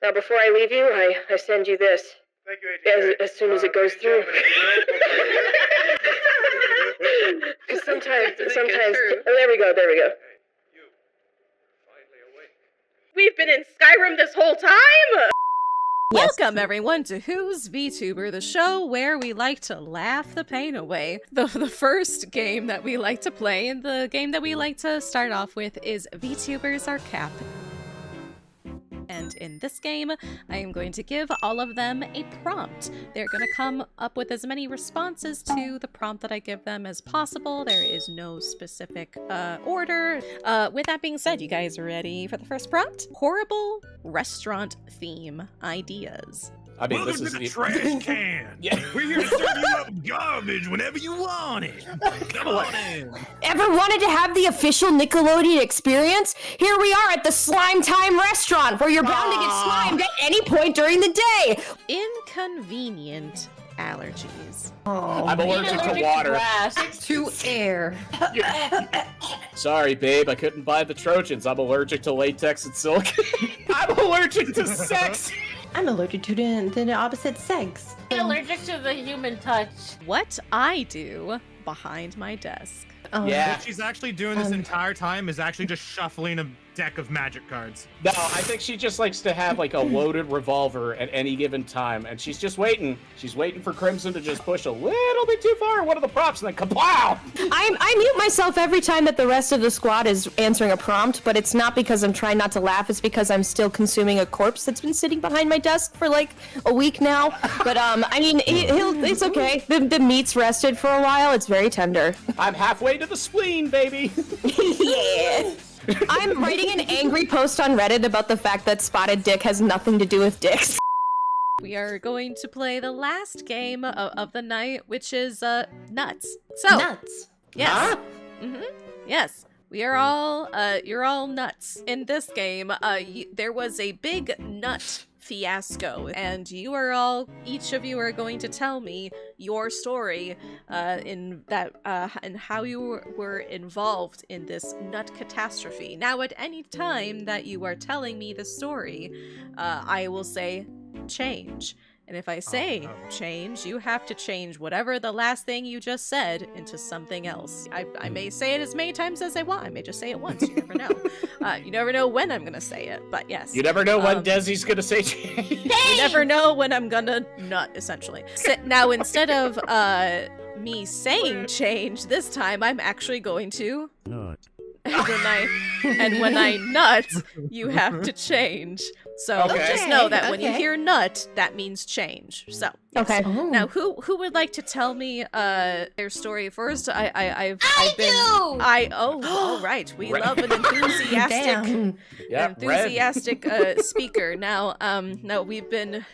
Now, before I leave you, I send you this. Thank you, as soon as it goes through. Because sometimes, oh, there we go. Hey, you. You're finally awake. We've been in Skyrim this whole time? Welcome, everyone, to Who's Vtuber, the show where we like to laugh the pain away. The first game that we like to play, and the game that we like to start off with, is Vtubers Are Cap. And in this game, I am going to give all of them a prompt. They're going to come up with as many responses to the prompt that I give them as possible. There is no specific order. With that being said, you guys ready for the first prompt? Horrible restaurant theme ideas. I mean, Welcome this to is the trash can. Yeah. We're here to serve you up garbage whenever you want it. Come on in. Ever wanted to have the official Nickelodeon experience? Here we are at the Slime Time restaurant, where you're bound to get slimed at any point during the day. Inconvenient allergies. I'm allergic to water. To air. Sorry, babe, I couldn't buy the Trojans. I'm allergic to latex and silk. I'm allergic to sex. I'm allergic to the opposite sex. I'm allergic to the human touch. What I do behind my desk. Yeah. What she's actually doing this entire time is actually just shuffling a deck of magic cards. No, I think she just likes to have like a loaded revolver at any given time, and she's just waiting. She's waiting for Crimson to just push a little bit too far in one of the prompts, and then kaplow! I mute myself every time that the rest of the squad is answering a prompt, but it's not because I'm trying not to laugh. It's because I'm still consuming a corpse that's been sitting behind my desk for like a week now. But I mean, it's okay. The meat's rested for a while. It's very tender. I'm halfway to the spleen, baby. Yeah. I'm writing an angry post on Reddit about the fact that spotted dick has nothing to do with dicks. We are going to play the last game of the night, which is nuts. So Nuts. yes, Huh? Yes, we are all you're all nuts in this game. There was a big nut fiasco, and you are all, each of you are going to tell me your story in that and how you were involved in this nut catastrophe. Now, at any time that you are telling me the story, I will say change. And if I say change, you have to change whatever the last thing you just said into something else. I may say it as many times as I want. I may just say it once. You never know. You never know when I'm going to say it, but yes. You never know when Desi's gonna say change. You never know when I'm going to nut, essentially. Now, instead of me saying change, this time I'm actually going to nut. And when I nut, you have to change. So just know that when you hear nut, that means change. So yes. Okay. Now, who would like to tell me their story first? All right. We love an enthusiastic speaker. Now, no, we've been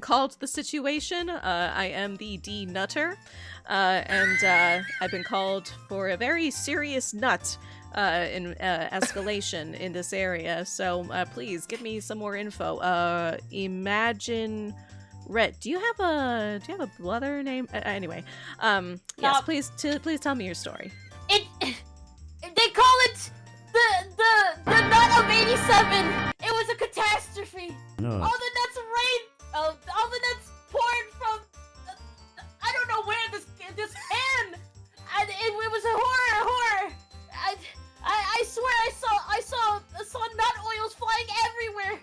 called the situation. I am the D Nutter, and I've been called for a very serious nut. In escalation in this area, so please give me some more info. Imagine Red. Do you have a brother name? Anyway, yes. Please tell me your story. They call it the nut of 87. It was a catastrophe. No. All the nuts all the nuts poured from I don't know where this can. And it was a horror. I swear I saw nut oils flying everywhere.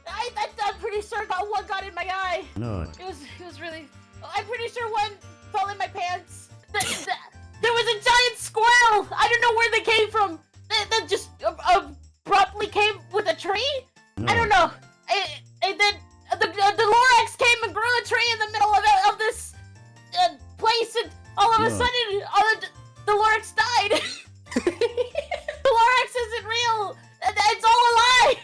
I'm pretty sure one got in my eye. No. It was really. I'm pretty sure one fell in my pants. There was a giant squirrel. I don't know where they came from. That just abruptly came with a tree. No. I don't know. And then the Lorax came and grew a tree in the middle of this place, and all of a sudden, the Lorax died. The Lorax isn't real. It's all a lie.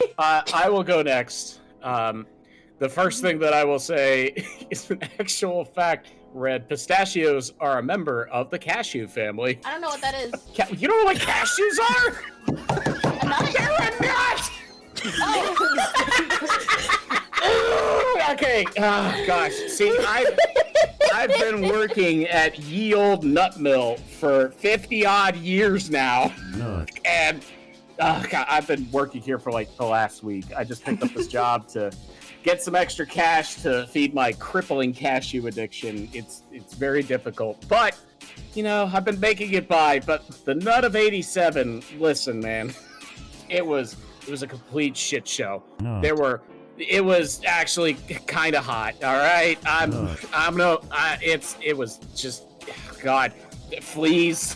I will go next. The first thing that I will say is an actual fact. Red, pistachios are a member of the cashew family. I don't know what that is. You know what cashews are? They're a nut! Okay. Oh, gosh. See, I've been working at Ye Olde Nut Mill for 50-odd years now. And God, I've been working here for like the last week. I just picked up this job to get some extra cash to feed my crippling cashew addiction. It's very difficult, but you know, I've been making it by. But the nut of 87, listen, man, it was a complete shit show. No. It was actually kind of hot. All right, it was just, God, fleas.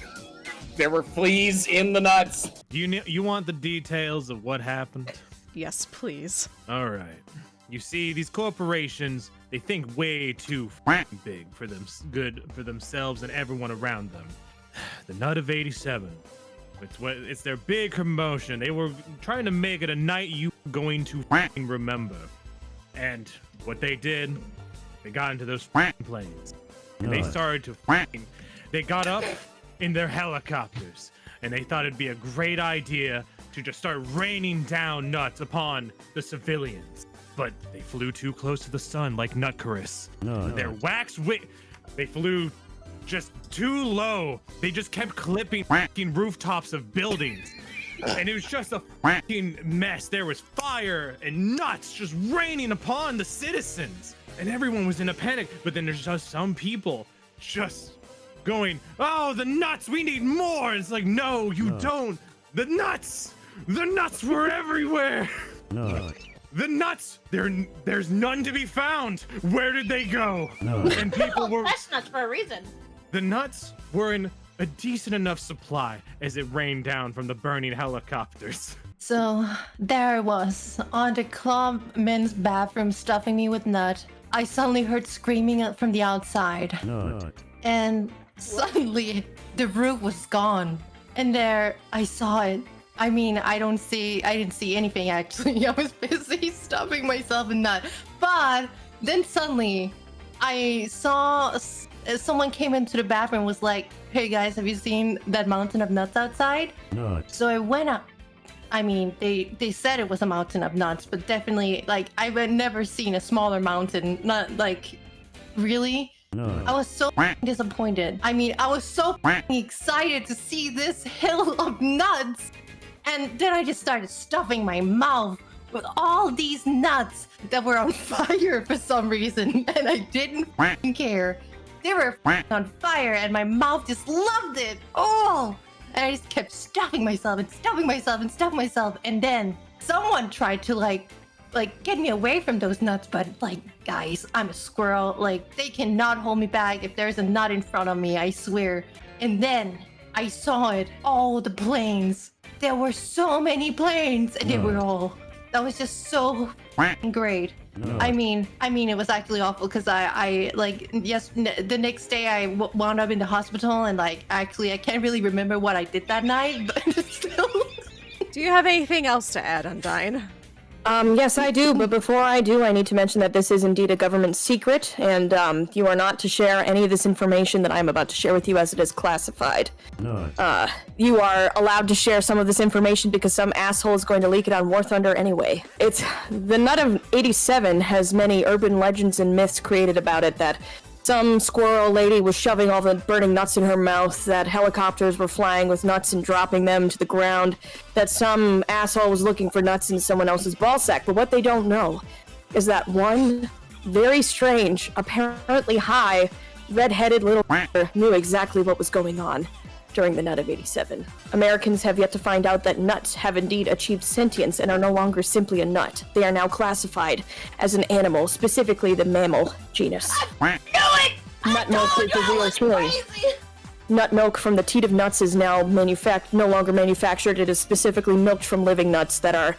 There were fleas in the nuts. You want the details of what happened? Yes, please. All right. You see, these corporations, they think way too big for for themselves and everyone around them. The Nut of 87. It's their big promotion. They were trying to make it a night you going to remember. And what they did, they got into those planes. And they started to they got up in their helicopters. And they thought it'd be a great idea to just start raining down nuts upon the civilians. But they flew too close to the sun like Nutcarus. Their wax they flew just too low. They just kept clipping rooftops of buildings. And it was just a mess. There was fire and nuts just raining upon the citizens. And everyone was in a panic. But then there's just some people just going, oh, the nuts, we need more. It's like, no, you don't. The nuts were everywhere. The nuts, there's none to be found. Where did they go? And people were... That's nuts for a reason. The nuts were in a decent enough supply as it rained down from the burning helicopters. So there I was, on the club men's bathroom stuffing me with nut. I suddenly heard screaming from the outside. And suddenly the roof was gone. And there I saw it. I mean, I didn't see anything actually. I was busy stuffing myself in nut. But then suddenly I saw someone came into the bathroom and was like, hey guys, have you seen that mountain of nuts outside? So I went up. I mean, they said it was a mountain of nuts, but definitely, like, I've never seen a smaller mountain. Not like, really? I was so disappointed. I mean, I was so excited to see this hill of nuts. And then I just started stuffing my mouth with all these nuts that were on fire for some reason. And I didn't care. They were on fire and my mouth just loved it. Oh! And I just kept stuffing myself and stuffing myself and stuffing myself. And then someone tried to like get me away from those nuts. But like, guys, I'm a squirrel. Like, they cannot hold me back if there's a nut in front of me, I swear. And then I saw it. All the planes. There were so many planes, and they were all. That was just so great. I mean, it was actually awful because the next day I wound up in the hospital, and like, actually, I can't really remember what I did that night, but still. Do you have anything else to add, Undyne? Yes, I do, but before I do, I need to mention that this is indeed a government secret, and you are not to share any of this information that I'm about to share with you as it is classified. You are allowed to share some of this information because some asshole is going to leak it on War Thunder anyway. The Nut of 87 has many urban legends and myths created about it that some squirrel lady was shoving all the burning nuts in her mouth, that helicopters were flying with nuts and dropping them to the ground, that some asshole was looking for nuts in someone else's ballsack. But what they don't know is that one very strange, apparently high, red-headed little knew exactly what was going on during the Nut of 87. Americans have yet to find out that nuts have indeed achieved sentience and are no longer simply a nut. They are now classified as an animal, specifically the mammal genus. Nut milk is the real story. Nut milk from the teat of nuts is now no longer manufactured. It is specifically milked from living nuts that are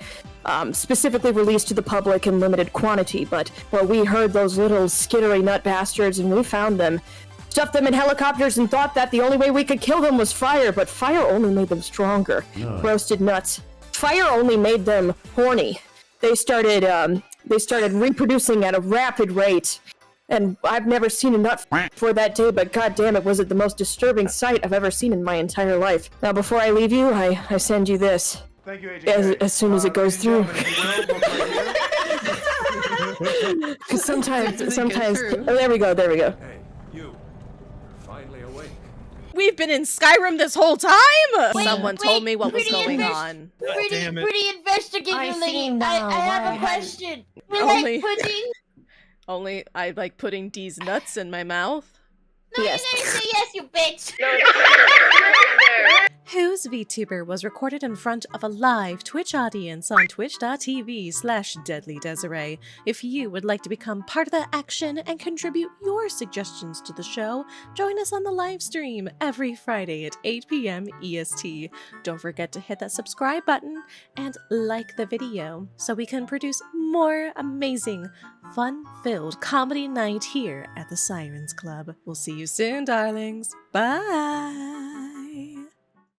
specifically released to the public in limited quantity. But, well, we heard those little skittery nut bastards and we found them. Stuffed them in helicopters and thought that the only way we could kill them was fire, but fire only made them stronger. Roasted nuts. Fire only made them horny. They started reproducing at a rapid rate. And I've never seen a nut for that day, but goddamn it, was it the most disturbing sight I've ever seen in my entire life. Now, before I leave you, I send you this. Thank you, Agent as soon as it goes through. Because sometimes. Oh, there we go. Hey, you're finally awake. We've been in Skyrim this whole time! Someone wait, told me what was pretty going invest- on. Damn it. Pretty investigator I see lady. now I have why a I question. We Only- like pudding. Only I like putting these nuts in my mouth. No, Yes. you didn't say yes, you bitch. No, there. Who's VTuber was recorded in front of a live Twitch audience on twitch.tv/DeadlyDesiree. If you would like to become part of the action and contribute your suggestions to the show, join us on the live stream every Friday at 8 p.m. EST. Don't forget to hit that subscribe button and like the video so we can produce more amazing, fun-filled comedy night here at the Sirens Club. We'll see you soon, darlings. Bye!